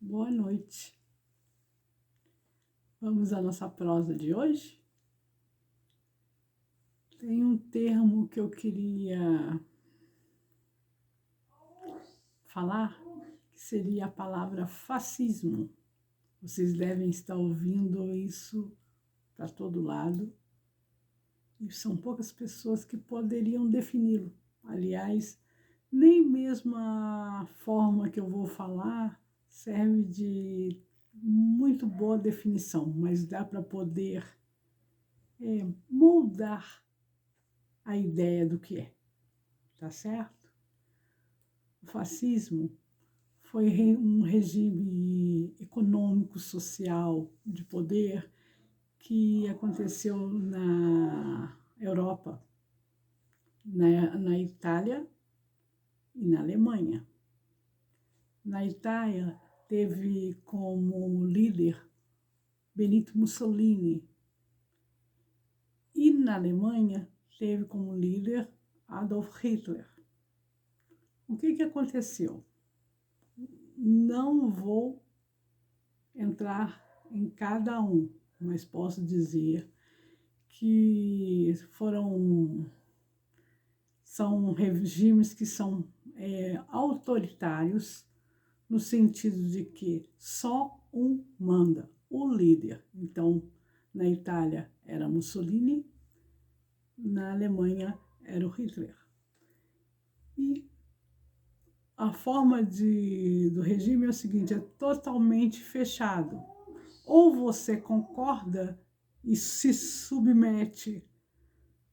Boa noite. Vamos à nossa prosa de hoje? Tem um termo que eu queria falar, que seria a palavra fascismo. Vocês devem estar ouvindo isso para todo lado, e são poucas pessoas que poderiam defini-lo. Aliás, nem mesmo a forma que eu vou falar serve de muito boa definição, mas dá para poder moldar a ideia do que é, tá certo? O fascismo foi um regime econômico, social, de poder que aconteceu na Europa, na Itália e na Alemanha. Na Itália, teve como líder Benito Mussolini, e na Alemanha, teve como líder Adolf Hitler. O que aconteceu? Não vou entrar em cada um, mas posso dizer que são regimes que são autoritários, no sentido de que só um manda, o líder. Então, na Itália era Mussolini, na Alemanha era o Hitler. E a forma do regime é o seguinte, é totalmente fechado. Ou você concorda e se submete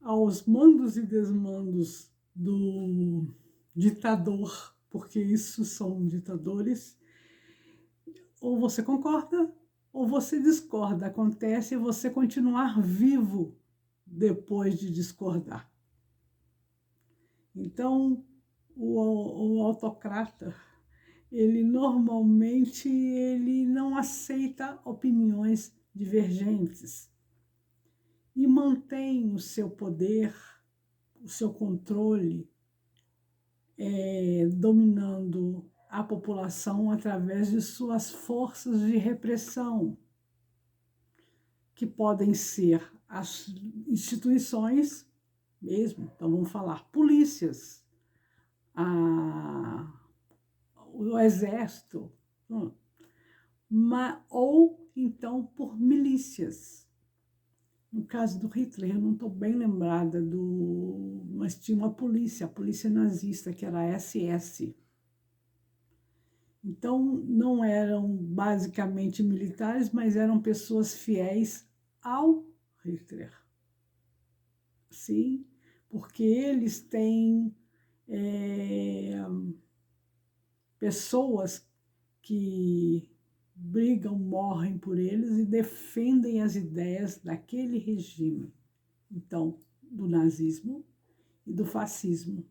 aos mandos e desmandos do ditador, porque isso são ditadores, ou você concorda ou você discorda. Acontece você continuar vivo depois de discordar. Então, o autocrata, ele normalmente não aceita opiniões divergentes e mantém o seu poder, o seu controle, dominando a população através de suas forças de repressão, que podem ser as instituições mesmo, então vamos falar polícias, o exército, ou então por milícias. No caso do Hitler, eu não estou bem lembrada mas tinha uma polícia, a polícia nazista, que era a SS. Então, não eram basicamente militares, mas eram pessoas fiéis ao Hitler. Sim, porque eles têm pessoas que brigam, morrem por eles e defendem as ideias daquele regime. Então, do nazismo e do fascismo.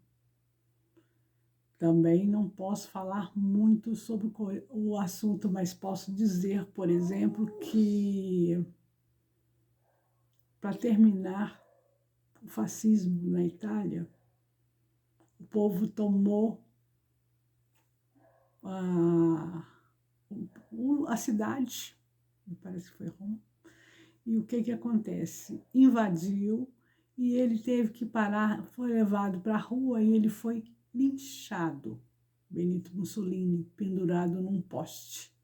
Também não posso falar muito sobre o assunto, mas posso dizer, por exemplo, que, para terminar, o fascismo na Itália, o povo tomou a cidade, me parece que foi Roma, e o que acontece? Invadiu e ele teve que parar, foi levado para a rua e ele foi linchado. Benito Mussolini, pendurado num poste.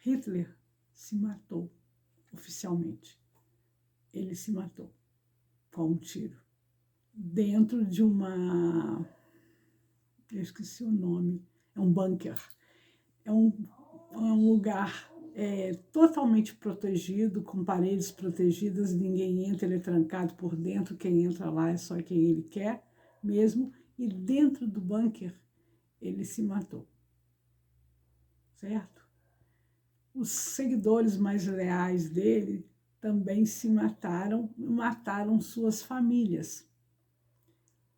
Hitler se matou, oficialmente. Ele se matou com um tiro. Dentro de eu esqueci o nome, é um bunker. É um lugar totalmente protegido, com paredes protegidas, ninguém entra, ele é trancado por dentro, quem entra lá é só quem ele quer mesmo, e dentro do bunker ele se matou, certo? Os seguidores mais leais dele também se mataram suas famílias.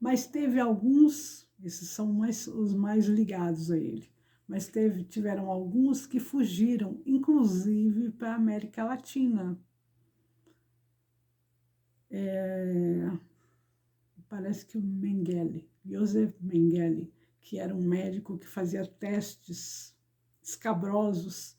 Mas teve alguns, esses são os mais ligados a ele, mas tiveram alguns que fugiram, inclusive para a América Latina. Parece que o Mengele, Joseph Mengele, que era um médico que fazia testes escabrosos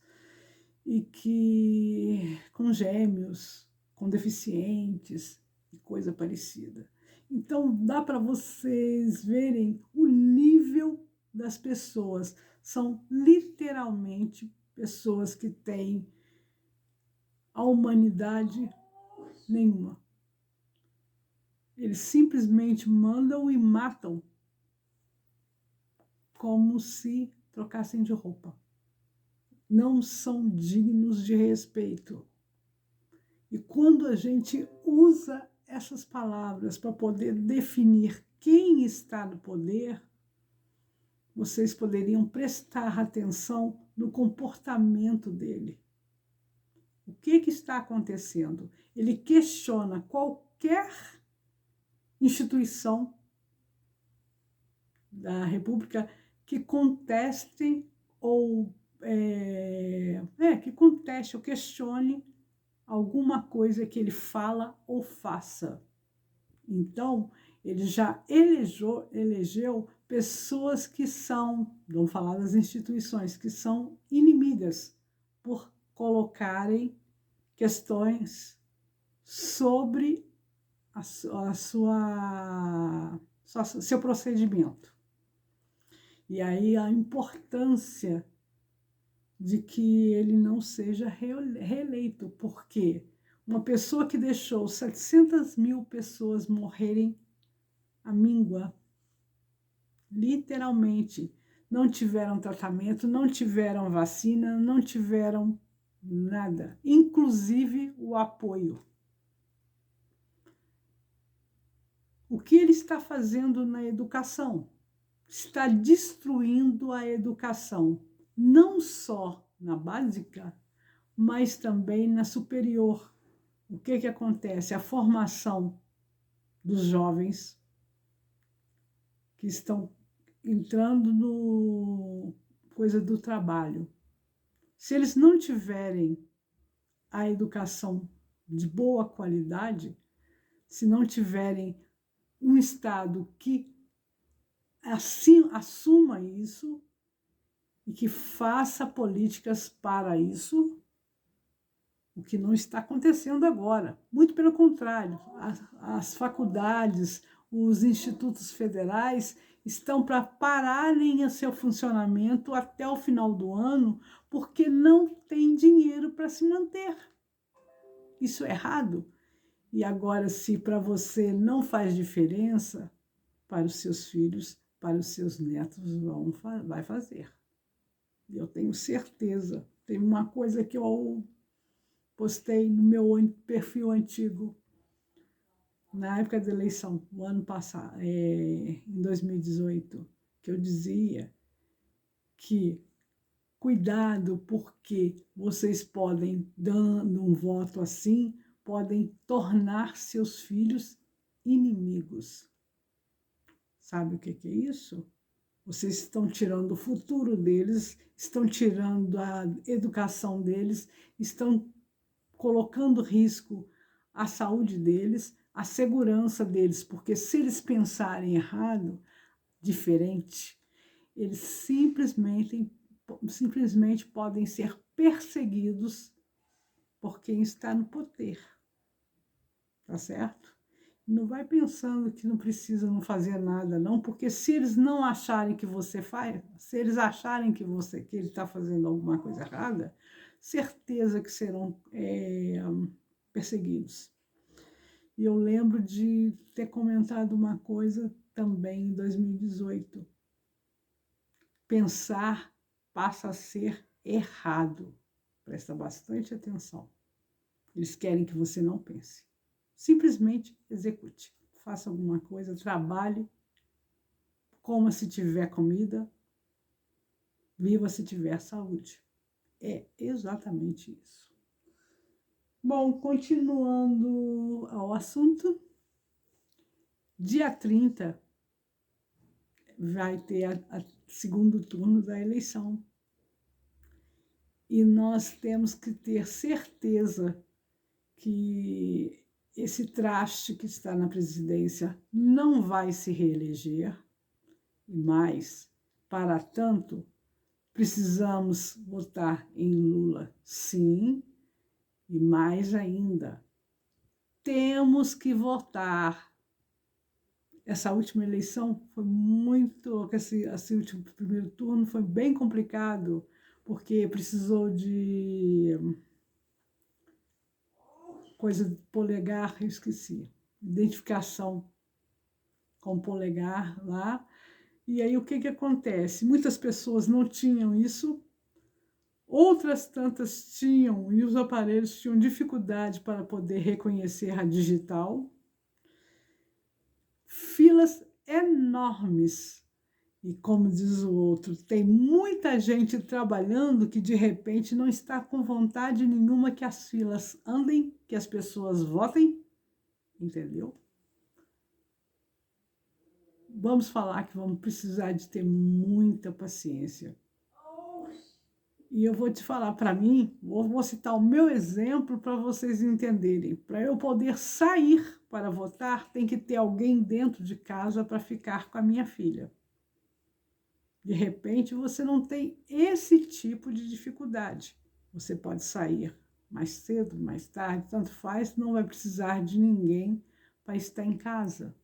e que com gêmeos, com deficientes e coisa parecida. Então, dá para vocês verem o nível das pessoas. São literalmente pessoas que têm a humanidade nenhuma. Eles simplesmente mandam e matam como se trocassem de roupa. Não são dignos de respeito. E quando a gente usa essas palavras para poder definir quem está no poder, vocês poderiam prestar atenção no comportamento dele. O que está acontecendo? Ele questiona qualquer instituição da República que conteste ou que conteste ou questione alguma coisa que ele fala ou faça. Então, ele já elegeu pessoas que são, vamos falar das instituições, que são inimigas por colocarem questões sobre seu procedimento. E aí a importância de que ele não seja reeleito, porque uma pessoa que deixou 700 mil pessoas morrerem à míngua, literalmente, não tiveram tratamento, não tiveram vacina, não tiveram nada, inclusive o apoio. O que ele está fazendo na educação? Está destruindo a educação, não só na básica, mas também na superior. O que acontece? A formação dos jovens que estão entrando no coisa do trabalho. Se eles não tiverem a educação de boa qualidade, se não tiverem um Estado que assim assuma isso e que faça políticas para isso, o que não está acontecendo agora. Muito pelo contrário, as faculdades, os institutos federais estão para pararem o seu funcionamento até o final do ano, porque não tem dinheiro para se manter. Isso é errado. E agora, se para você não faz diferença, para os seus filhos, para os seus netos, vai fazer. E eu tenho certeza. Tem uma coisa que eu postei no meu perfil antigo, na época da eleição, no ano passado, em 2018, que eu dizia que cuidado, porque vocês podem, dando um voto assim, podem tornar seus filhos inimigos. Sabe o que é isso? Vocês estão tirando o futuro deles, estão tirando a educação deles, estão colocando em risco a saúde deles, a segurança deles, porque se eles pensarem errado, diferente, eles simplesmente podem ser perseguidos por quem está no poder. Tá certo? Não vai pensando que não precisa não fazer nada, não, porque se eles não acharem que você faz, se eles acharem que ele está fazendo alguma coisa errada, certeza que serão perseguidos. E eu lembro de ter comentado uma coisa também em 2018. Pensar passa a ser errado. Presta bastante atenção. Eles querem que você não pense. Simplesmente execute. Faça alguma coisa, trabalhe, coma se tiver comida, viva se tiver saúde. É exatamente isso. Bom, continuando ao assunto, dia 30 vai ter a segundo turno da eleição. E nós temos que ter certeza que esse traste que está na presidência não vai se reeleger. E mais, Para tanto, precisamos votar em Lula, sim, e mais ainda, temos que votar. Essa última eleição foi muito, esse último primeiro turno foi bem complicado, porque precisou de coisa de polegar, eu esqueci, identificação com polegar lá. E aí o que acontece? Muitas pessoas não tinham isso, outras tantas tinham, e os aparelhos tinham dificuldade para poder reconhecer a digital. Filas enormes. E como diz o outro, tem muita gente trabalhando que de repente não está com vontade nenhuma que as filas andem, que as pessoas votem, entendeu? Vamos falar que vamos precisar de ter muita paciência. E eu vou te falar, para mim, vou citar o meu exemplo para vocês entenderem. Para eu poder sair para votar, tem que ter alguém dentro de casa para ficar com a minha filha. De repente, você não tem esse tipo de dificuldade. Você pode sair mais cedo, mais tarde, tanto faz, não vai precisar de ninguém para estar em casa.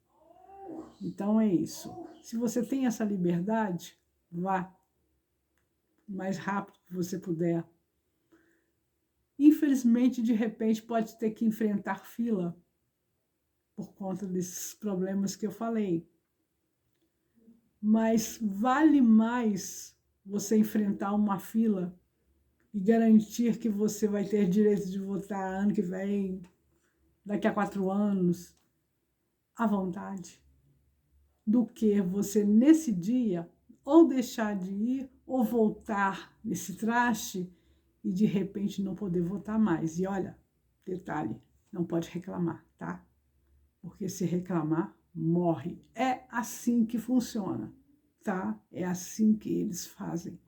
Então é isso. Se você tem essa liberdade, vá o mais rápido que você puder. Infelizmente, de repente, pode ter que enfrentar fila por conta desses problemas que eu falei. Mas vale mais você enfrentar uma fila e garantir que você vai ter direito de votar ano que vem, daqui a 4 anos, à vontade, do que você, nesse dia, ou deixar de ir, ou voltar nesse traste e, de repente, não poder votar mais. E olha, detalhe, não pode reclamar, tá? Porque se reclamar, morre. É assim que funciona, tá? É assim que eles fazem.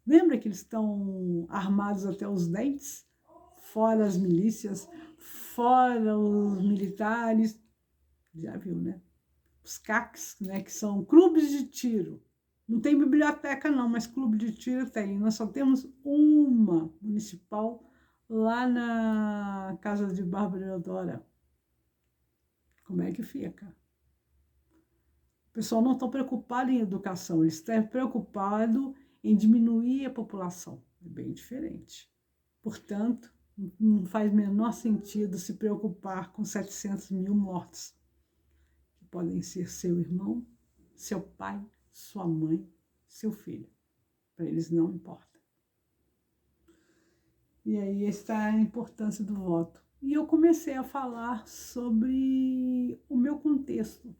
Lembra que eles estão armados até os dentes? Fora as milícias, fora os militares. Já viu, né? Os CACs, né? Que são clubes de tiro. Não tem biblioteca não, mas clube de tiro tem. Nós só temos uma municipal lá na casa de Bárbara Eudora. Como é que fica? O pessoal não está preocupado em educação, eles estão preocupados em diminuir a população. É bem diferente. Portanto, não faz menor sentido se preocupar com 700 mil mortos, que podem ser seu irmão, seu pai, sua mãe, seu filho. Para eles não importa. E aí está a importância do voto. E eu comecei a falar sobre o meu contexto,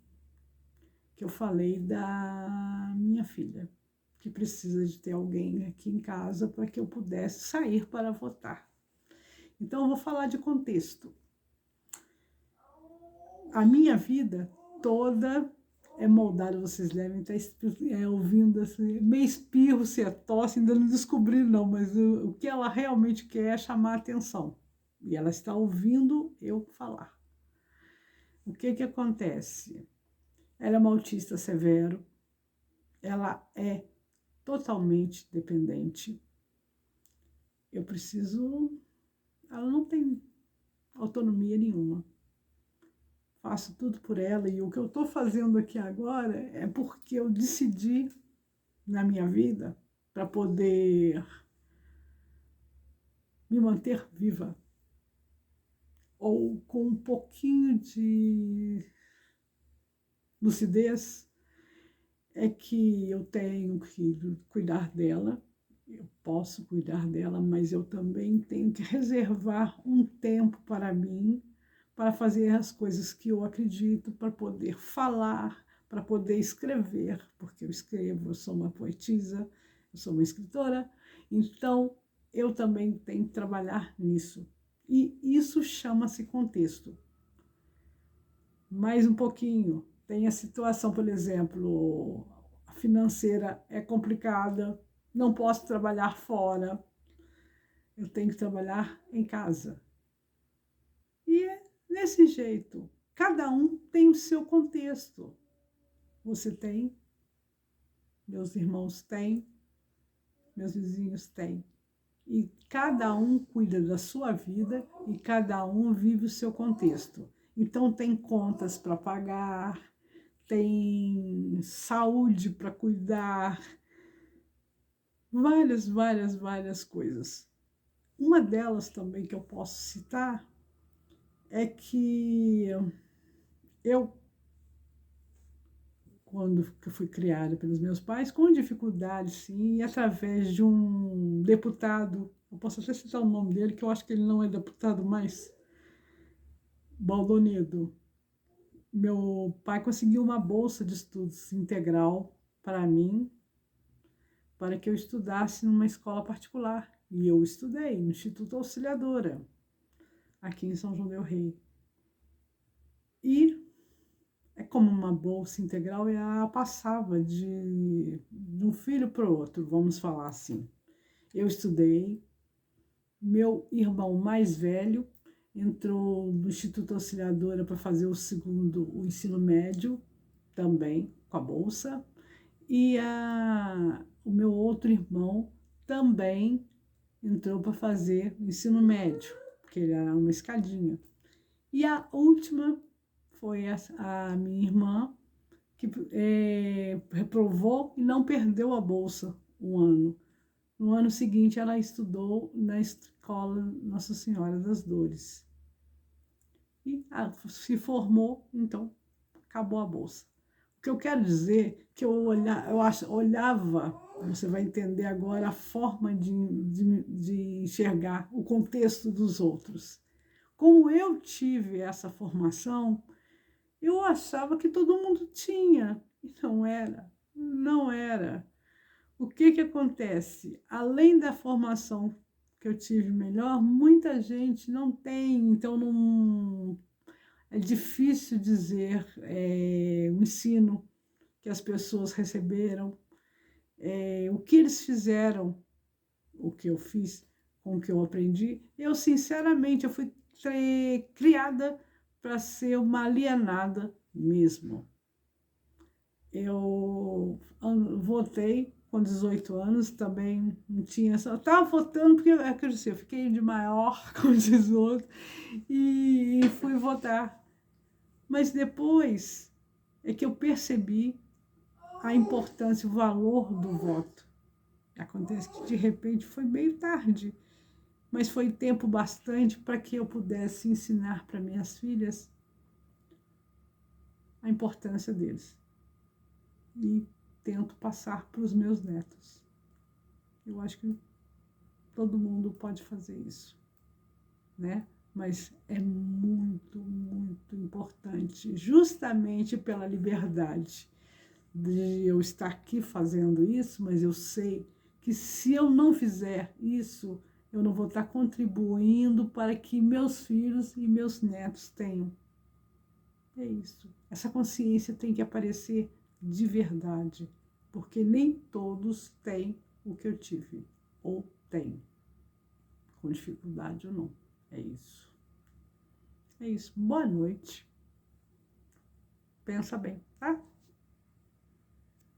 que eu falei da minha filha, que precisa de ter alguém aqui em casa para que eu pudesse sair para votar. Então, eu vou falar de contexto. A minha vida toda é moldada, vocês devem estar ouvindo assim, meio espirro, se é tosse, ainda não descobri não, mas o que ela realmente quer é chamar a atenção. E ela está ouvindo eu falar. O que acontece? Ela é uma autista severo, ela é totalmente dependente. Eu preciso... Ela não tem autonomia nenhuma. Faço tudo por ela e o que eu estou fazendo aqui agora é porque eu decidi na minha vida para poder me manter viva ou com um pouquinho de lucidez, é que eu tenho que cuidar dela. Eu posso cuidar dela, mas eu também tenho que reservar um tempo para mim, para fazer as coisas que eu acredito, para poder falar, para poder escrever, porque eu escrevo, eu sou uma poetisa, eu sou uma escritora, então eu também tenho que trabalhar nisso. E isso chama-se contexto. Mais um pouquinho, tem a situação, por exemplo, a financeira é complicada, não posso trabalhar fora, eu tenho que trabalhar em casa. E é desse jeito, cada um tem o seu contexto. Você tem meus irmãos têm, meus vizinhos têm. E cada um cuida da sua vida e cada um vive o seu contexto. Então tem contas para pagar, tem saúde para cuidar, várias coisas. Uma delas também que eu posso citar é que eu, quando eu fui criada pelos meus pais, com dificuldade, sim, e através de um deputado, eu posso até citar o nome dele, que eu acho que ele não é deputado mais, Baldonedo. Meu pai conseguiu uma bolsa de estudos integral para mim, para que eu estudasse numa escola particular. E eu estudei no Instituto Auxiliadora, aqui em São João del Rei. E é como uma bolsa integral e ela passava de um filho para o outro, vamos falar assim. Eu estudei, meu irmão mais velho entrou no Instituto Auxiliadora para fazer o ensino médio, também com a bolsa, e o meu outro irmão também entrou para fazer o ensino médio, porque ele era uma escadinha. E a última foi a minha irmã, que reprovou e não perdeu a bolsa um ano. No ano seguinte, ela estudou na escola Nossa Senhora das Dores. E se formou, então acabou a bolsa. O que eu quero dizer é que eu olhava, você vai entender agora a forma de enxergar o contexto dos outros. Como eu tive essa formação, eu achava que todo mundo tinha, e não era. O que acontece? Além da formação que eu tive melhor, muita gente não tem, então não é difícil dizer o ensino que as pessoas receberam, o que eles fizeram, o que eu fiz com o que eu aprendi. Eu, sinceramente, eu fui criada para ser uma alienada mesmo. Eu votei com 18 anos, também não tinha... Eu estava votando porque eu fiquei de maior com 18 e fui votar. Mas depois é que eu percebi a importância, o valor do voto. Acontece que, de repente, foi meio tarde, mas foi tempo bastante para que eu pudesse ensinar para minhas filhas a importância deles. E tento passar para os meus netos. Eu acho que todo mundo pode fazer isso, né? Mas é muito importante, justamente pela liberdade de eu estar aqui fazendo isso, mas eu sei que se eu não fizer isso, eu não vou estar contribuindo para que meus filhos e meus netos tenham. É isso. Essa consciência tem que aparecer de verdade, porque nem todos têm o que eu tive, ou têm, com dificuldade ou não. É isso. É isso. Boa noite. Pensa bem, tá?